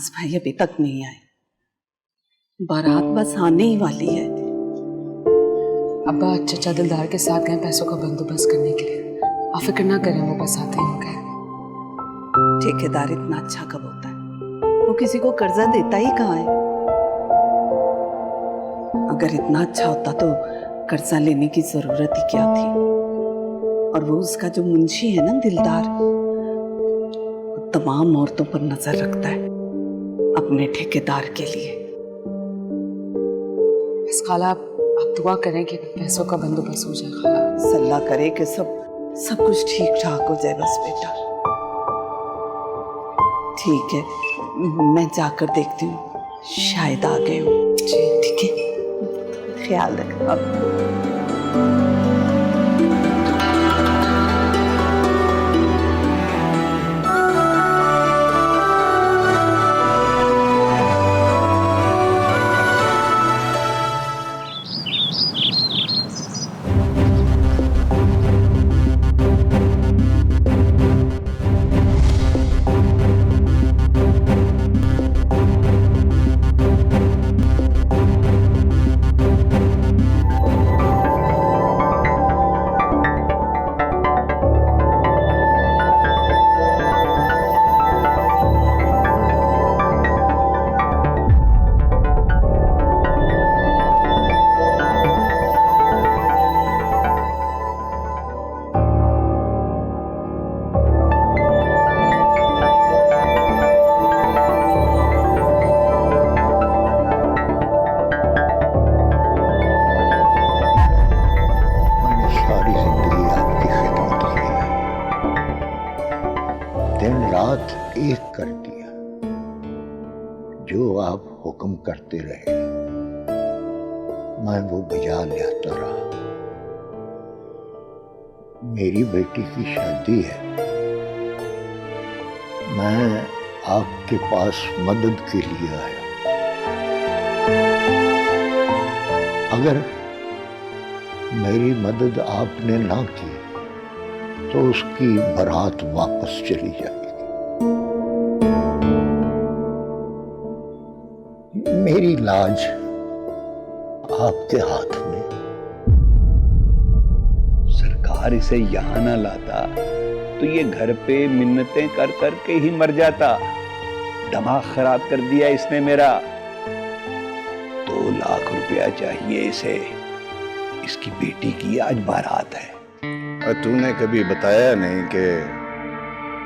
शहनाज भाई अभी तक नहीं आए। बारात बस आने ही वाली है। अब्बा चचा दिलदार के साथ गए पैसों का बंदोबस्त करने के लिए। आप फिक्र ना करें, वो बस आते ही होंगे। ठेकेदार इतना अच्छा कब होता है? वो किसी को कर्जा देता ही कहाँ है? अगर इतना अच्छा होता तो कर्जा लेने की जरूरत ही क्या थी? और वो उसका जो मुंशी है ना दिलदार, वो तमाम औरतों पर नजर रखता है अपने ठेकेदार के लिए। बस खाला आप दुआ करें कि पैसों का बंदोबस्त हो जाए। खाला सल्ला करे कि सब कुछ ठीक ठाक हो जाए बस बेटा। ठीक है, मैं जाकर देखती हूँ, शायद आ गए हो। ठीक है, ख्याल रखना। एक कर दिया, जो आप हुक्म करते रहे मैं वो बजा लाता रहा। मेरी बेटी की शादी है, मैं आपके पास मदद के लिए आया। अगर मेरी मदद आपने ना की तो उसकी बारात वापस चली जाएगी। मेरी लाज आपके हाथ में। सरकार इसे यहां ना लाता तो ये घर पे मिन्नतें कर कर के ही मर जाता। दिमाग खराब कर दिया इसने मेरा। 2 लाख रुपया चाहिए इसे। इसकी बेटी की आज बारात है। और तूने कभी बताया नहीं कि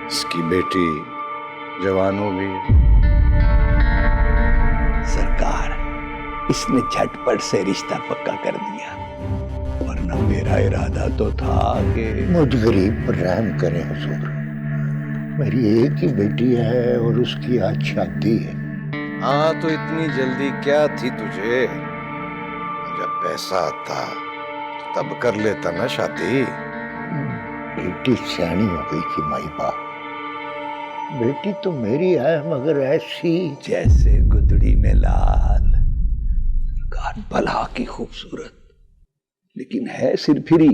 इसकी बेटी जवान हो गई? सरकार, इसने झटपट से रिश्ता पक्का कर दिया, वरना मेरा इरादा तो था कि मुझ गरीब पर रहम करें हुजूर। मेरी एक ही बेटी है और उसकी आज शादी है। हाँ, तो इतनी जल्दी क्या थी तुझे? जब पैसा आता तब कर लेता ना शादी। बेटी सयानी हो गई थी माई बाप। बेटी तो मेरी है मगर ऐसी जैसे गुदड़ी में लाल। सरकार भला की खूबसूरत, लेकिन है सिरफिरी।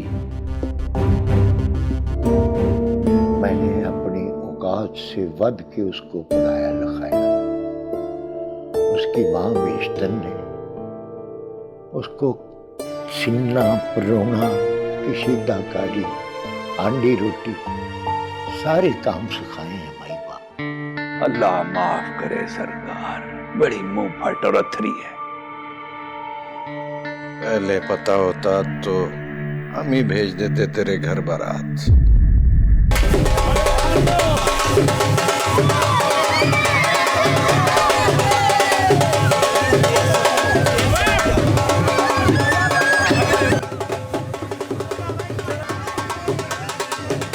मैंने अपनी औकात से वध के उसको पढ़ाया लिखाया। उसकी माँ बेशतन ने उसको सिलना, परोना, कशीदाकारी, आंडी रोटी सारे काम सिखाए हैं माई बाप। अल्लाह माफ करे सरकार, बड़ी मुंह फट और अथरी है। पहले पता होता तो हम ही भेज देते तेरे घर बारात।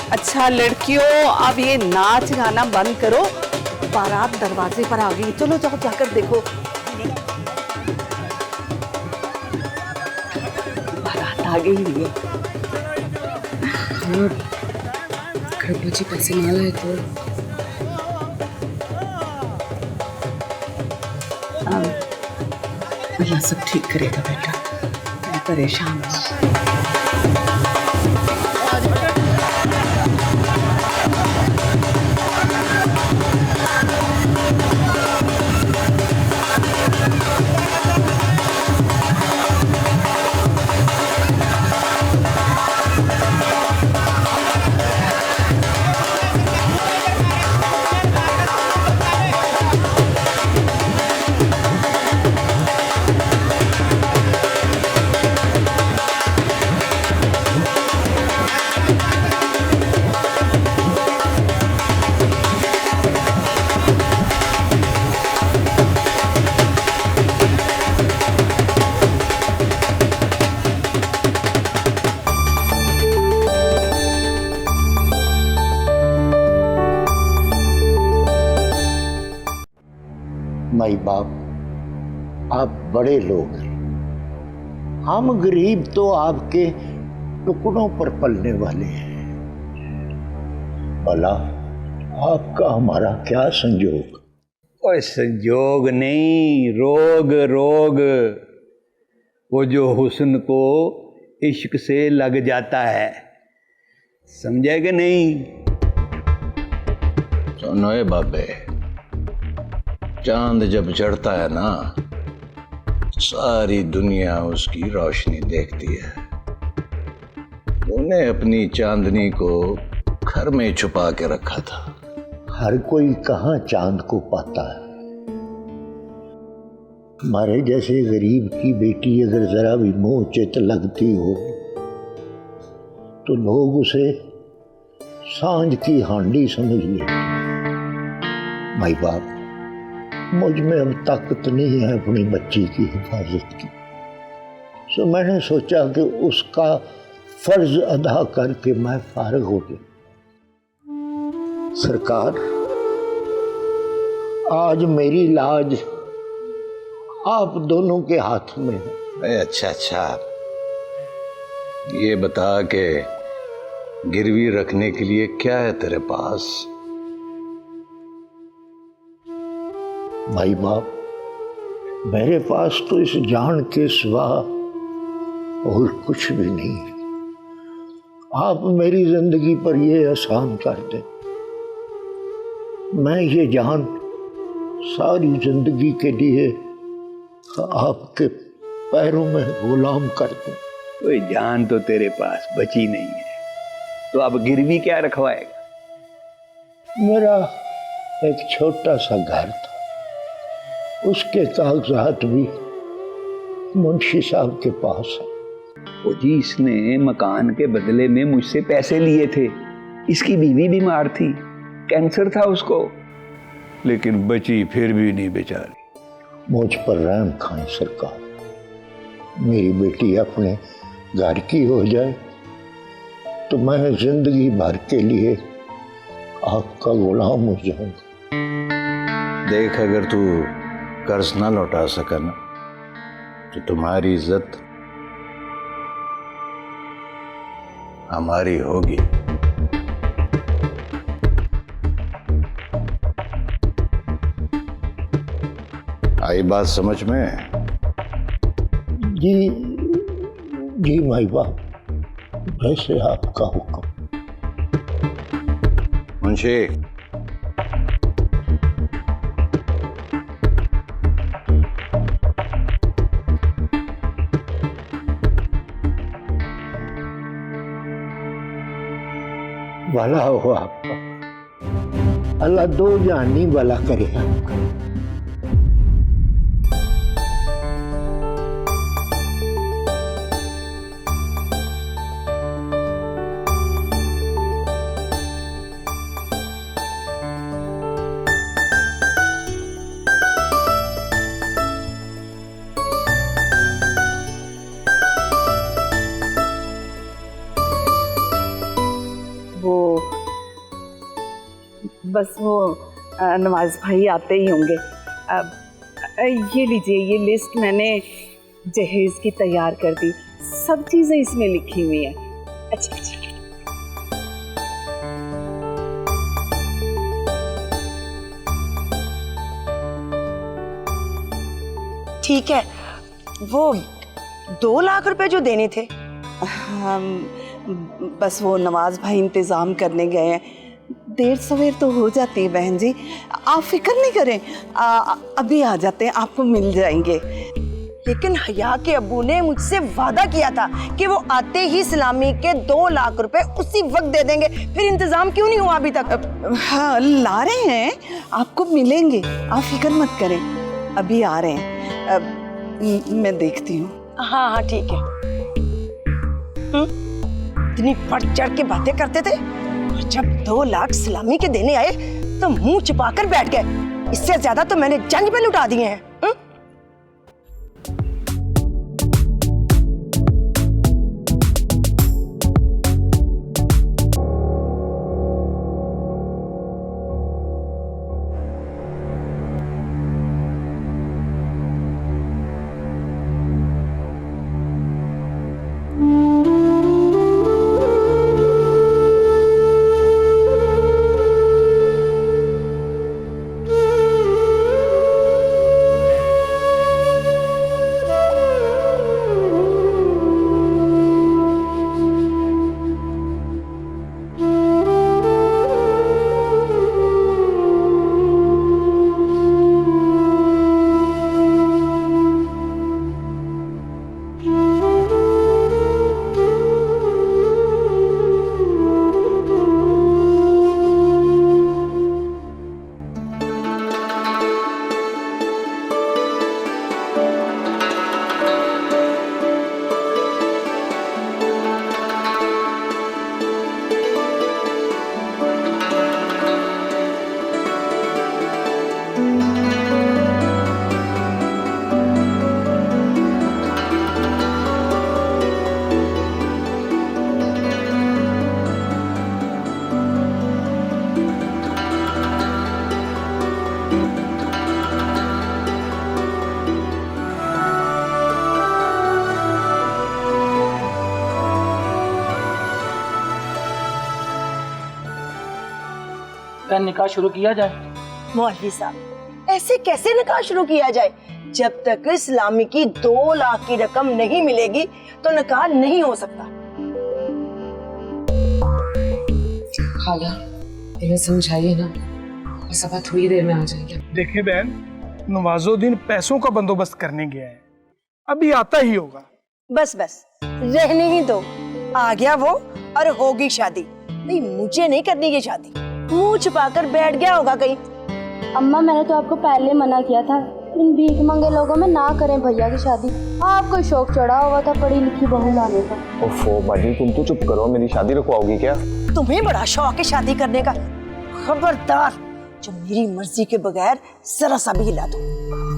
अच्छा लड़कियों, अब ये नाच गाना बंद करो। बारात दरवाजे पर आ गई, चलो जाओ जाकर देखो। बारात आ गई है। खरबू जी पैसे ना लाए तो अल्लाह सब ठीक करेगा बेटा, मैं परेशान हूँ। माई बाप, आप बड़े लोग हैं, हम गरीब तो आपके टुकड़ों पर पलने वाले हैं। भला आपका हमारा क्या संयोग? ओए संयोग नहीं, रोग रोग। वो जो हुस्न को इश्क से लग जाता है, समझे कि नहीं? सुनो ए बाबे, चांद जब चढ़ता है ना, सारी दुनिया उसकी रोशनी देखती है। तूने अपनी चांदनी को घर में छुपा के रखा था। हर कोई कहाँ चांद को पाता है। हमारे जैसे गरीब की बेटी अगर जरा भी मोह चित लगती हो तो लोग उसे सांझ की हांडी समझ लेते। माई बाप, मुझ में अब ताकत नहीं है अपनी बच्ची की हिफाजत की, सो मैंने सोचा कि उसका फर्ज अदा करके मैं फारिग हो गया। सरकार, आज मेरी लाज आप दोनों के हाथ में है। अच्छा अच्छा, ये बता के गिरवी रखने के लिए क्या है तेरे पास? भाई बाप, मेरे पास तो इस जान के सिवा और कुछ भी नहीं है। आप मेरी जिंदगी पर ये एहसान कर दें, मैं ये जान सारी जिंदगी के लिए आपके पैरों में गुलाम कर दूं। कोई जान तो तेरे पास बची नहीं है, तो अब गिरवी क्या रखवाएगा? मेरा एक छोटा सा घर था, उसके कागजात भी मुंशी साहब के पास है। वो जी, इसने मकान के बदले में मुझसे पैसे लिए थे। इसकी बीवी बीमार थी, कैंसर था उसको, लेकिन बची फिर भी नहीं बेचारी। मुझ पर रहम खाएं सरकार, मेरी बेटी अपने घर की हो जाए तो मैं जिंदगी भर के लिए आपका गुलाम हो जाऊंगा। देख, अगर तू कर्ज ना लौटा सका ना, तो तुम्हारी इज्जत हमारी होगी। आई बात समझ में? जी जी माई बाप, जैसे आपका हुक्म। मुंशी, भला हो आपका, अल्लाह दो जानी भला करे आपका। बस वो नवाज भाई आते ही होंगे। ये लीजिए, ये लिस्ट मैंने जहेज की तैयार कर दी, सब चीजें इसमें लिखी हुई हैं। अच्छा अच्छा, ठीक है। वो 2 लाख रुपए जो देने थे, बस वो नवाज भाई इंतजाम करने गए हैं, देर सवेर तो हो जाती है बहन जी, आप फिक्र नहीं करें, अभी आ जाते हैं, आपको मिल जाएंगे। लेकिन हया के अब्बू ने मुझसे वादा किया था कि वो आते ही सलामी के 2 लाख रुपए उसी वक्त दे देंगे, फिर इंतजाम क्यों नहीं हुआ अभी तक? हाँ, ला रहे हैं, आपको मिलेंगे, आप फिक्र मत करें, अभी आ रहे हैं। मैं देखती हूँ। हाँ हाँ ठीक है। इतनी बढ़ चढ़ के बातें करते थे, और जब 2 लाख सलामी के देने आए तो मुंह छिपाकर बैठ गए। इससे ज्यादा तो मैंने जंग में लुटा दिए हैं। का निकाह शुरू किया जाए। मौलवी साहब, ऐसे कैसे निकाह शुरू किया जाए? जब तक इस्लामी की 2 लाख की रकम नहीं मिलेगी तो निकाह नहीं हो सकता। खाला, इन्हें समझाइए ना, बस अब थोड़ी देर में आ जाएंगे। देखिए बहन, नवाजुद्दीन पैसों का बंदोबस्त करने गया है, अभी आता ही होगा। बस बस, रहने ही दो। आ गया वो और होगी शादी। नहीं, मुझे नहीं करनी ये शादी। मुंह छुपाकर बैठ गया होगा कहीं। अम्मा, मैंने तो आपको पहले मना किया था, इन भीख मंगे लोगों में ना करें भैया की शादी। आपको शौक चढ़ा हुआ था पढ़ी लिखी बहू लाने का। ओफो बाजी, तुम तो चुप करो, मेरी शादी रुकवाओगी क्या? तुम्हें बड़ा शौक है शादी करने का। खबरदार, जो मेरी मर्जी के बगैर जरा सा भी हिला दो।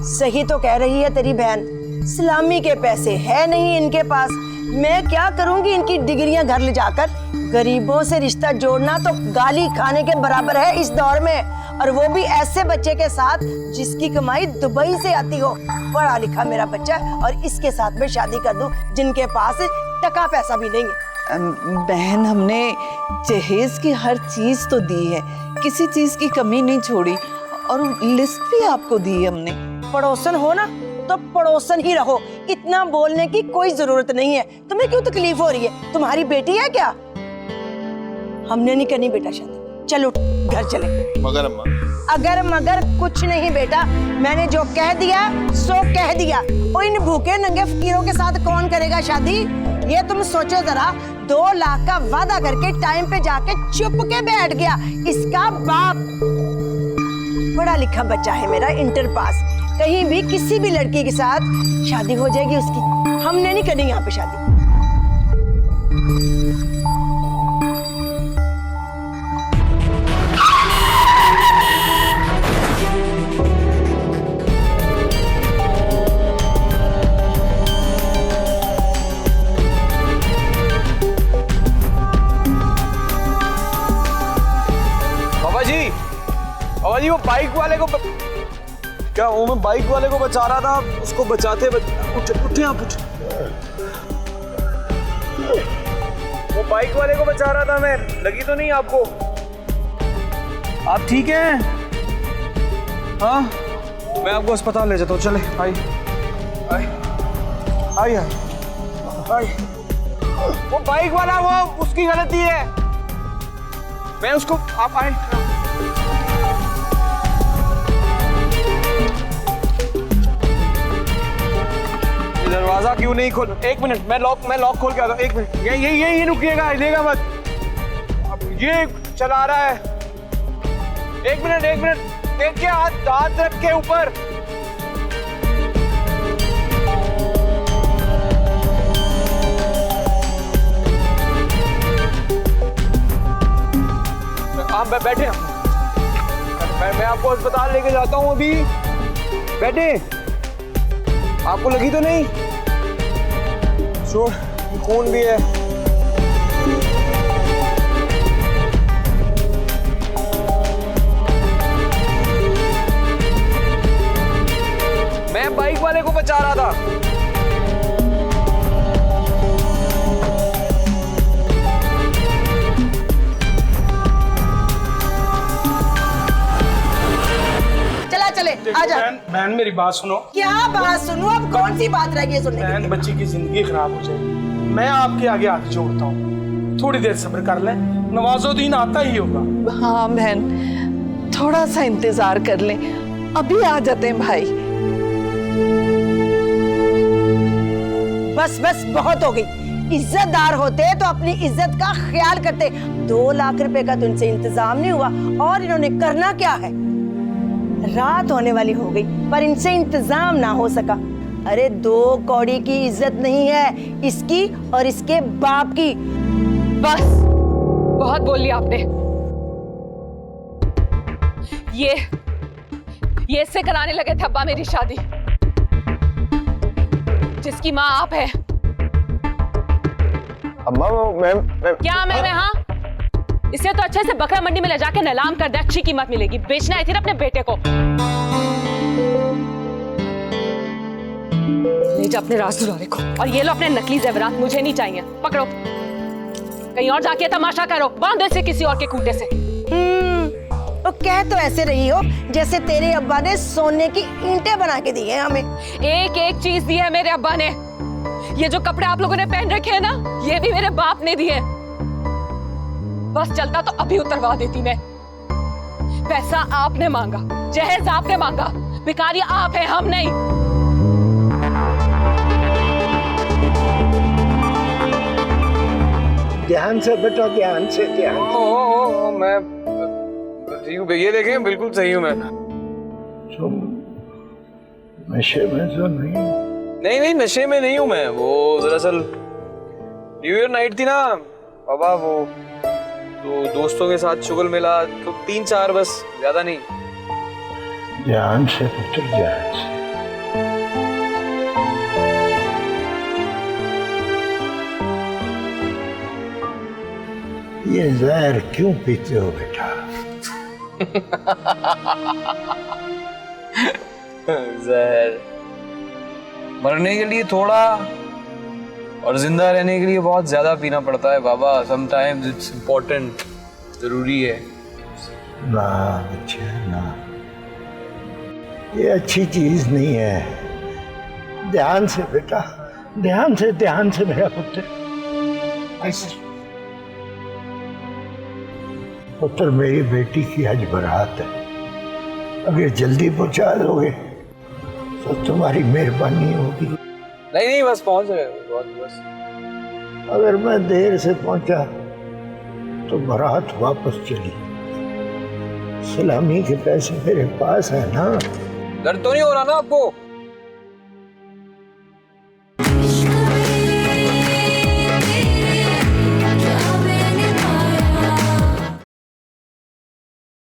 सही तो कह रही है तेरी बहन, इस्लामी के पैसे है नहीं इनके पास। मैं क्या करूंगी इनकी डिग्रियां घर ले जाकर? गरीबों से रिश्ता जोड़ना तो गाली खाने के बराबर है इस दौर में, और वो भी ऐसे बच्चे के साथ जिसकी कमाई दुबई से आती हो। पढ़ा लिखा मेरा बच्चा, और इसके साथ में शादी कर दूं जिनके पास टका पैसा भी नहीं है। बहन, हमने जहेज की हर चीज तो दी है, किसी चीज की कमी नहीं छोड़ी, और लिस्ट भी आपको दी है हमने। पड़ोसन हो ना तो पड़ोसन ही रहो, इतना बोलने की कोई जरूरत नहीं है। तुम्हें क्यों तकलीफ हो रही है? तुम्हारी बेटी है क्या? हमने नहीं करनी बेटा शादी, चलो घर चले। मगर अम्मा, अगर मगर कुछ नहीं बेटा, मैंने जो कह दिया सो कह दिया। और इन भूखे नंगे फकीरों के साथ कौन करेगा शादी? ये तुम सोचो जरा, 2 लाख का वादा करके टाइम पे जाके चुप के बैठ गया इसका बाप। पढ़ा लिखा बच्चा है मेरा, इंटर पास। कहीं भी किसी भी लड़की के साथ शादी हो जाएगी उसकी। हमने नहीं करनी यहाँ पे शादी। बाबा जी वो बाइक वाले को क्या वो मैं बाइक वाले को बचा रहा था, उसको बचाते उठे आप उठ। वो बाइक वाले को बचा रहा था मैं, लगी तो नहीं आपको? आप ठीक हैं? हाँ, मैं आपको अस्पताल ले जाता हूँ, चले आई आई आई आई। वो बाइक वाला वो उसकी गलती है, मैं उसको आप आए। दरवाजा क्यों नहीं खोल? 1 मिनट, मैं लॉक खोल के आता हूँ। 1 मिनट, यही रुकिएगा, हिलेगा मत। अब ये चला रहा है। 1 मिनट, देखिए हाथ रख के ऊपर। आप बैठे, मैं आपको अस्पताल लेके जाता हूँ अभी। बैठे, आपको लगी तो नहीं? चोट, खून भी है। मैं बाइक वाले को बचा रहा था। चले आजा। बहन मेरी बात सुनो। क्या बात सुनो? अब कौन सी बात रह गई सुनने? बहन, बच्ची की जिंदगी खराब हो जाएगी। मैं आपके आगे हाथ जोड़ता हूँ, थोड़ी देर सब्र कर लें, नवाजुद्दीन आता ही होगा। हाँ बहन, थोड़ा सा इंतजार कर लें, अभी आ जाते हैं भाई। बस बस, बहुत हो गई। इज्जतदार होते तो अपनी इज्जत का ख्याल करते। 2 लाख रुपए का तुमसे इंतजाम नहीं हुआ, और इन्होंने करना क्या है? रात होने वाली हो गई पर इनसे इंतजाम ना हो सका। अरे 2 कौड़ी की इज्जत नहीं है इसकी और इसके बाप की। बस बहुत बोल लिया आपने। ये इससे कराने लगे थे अब्बा मेरी शादी, जिसकी माँ आप है। अम्मा मैं क्या मैं हाँ? इससे तो अच्छे से बकरा मंडी में ले जाके नीलाम कर दे, अच्छी कीमत मिलेगी। बेचना आई थी ना अपने बेटे को। ले जा अपने राज दुलारे को, और ये लो अपने नकली जेवरात, मुझे नहीं चाहिए। पकड़ो, कहीं और जाके तमाशा करो, बांधो इसे किसी और के खूंटे से। और कह तो ऐसे रही हो जैसे तेरे अब्बा ने सोने की ईंटें बना के दी है हमें। एक एक चीज दी है मेरे अब्बा ने। ये जो कपड़े आप लोगों ने पहन रखे हैं ना, ये भी मेरे बाप ने दिए। बस चलता तो अभी उतरवा देती मैं। पैसा आपने मांगा, जहेज आपने मांगा, भिखारी आप हैं, हम नहीं। ध्यान से बेटा, ध्यान से, ध्यान से। ओ, मैं ठीक हूँ, ये देखें बिल्कुल सही हूँ मैं। तुम नशे में तो नहीं? नहीं, नशे में नहीं हूँ मैं। वो दरअसल न्यू ईयर नाइट थी ना बाबा, वो तो दोस्तों के साथ शुगल मिला, तो 3-4 बस, ज्यादा नहीं। ध्यान से पुत्र, ध्यान से। ये जहर क्यों पीते हो बेटा? जहर मरने के लिए थोड़ा और जिंदा रहने के लिए बहुत ज्यादा पीना पड़ता है बाबा। समटाइम्स इट्स इम्पोर्टेंट, जरूरी है। ना बच्चे ना, ये अच्छी चीज नहीं है। ध्यान से बेटा, ध्यान से, ध्यान से मेरा पुत्र। ऐसे पुत्र, मेरी बेटी की आज बारात है, अगर जल्दी पहुंचा दोगे तो तुम्हारी मेहरबानी होगी। नहीं, बस पहुंच गए बहुत बस। अगर मैं देर से पहुंचा तो बारात वापस चली। सलामी के पैसे मेरे पास है ना। दर्द तो नहीं हो रहा ना आपको?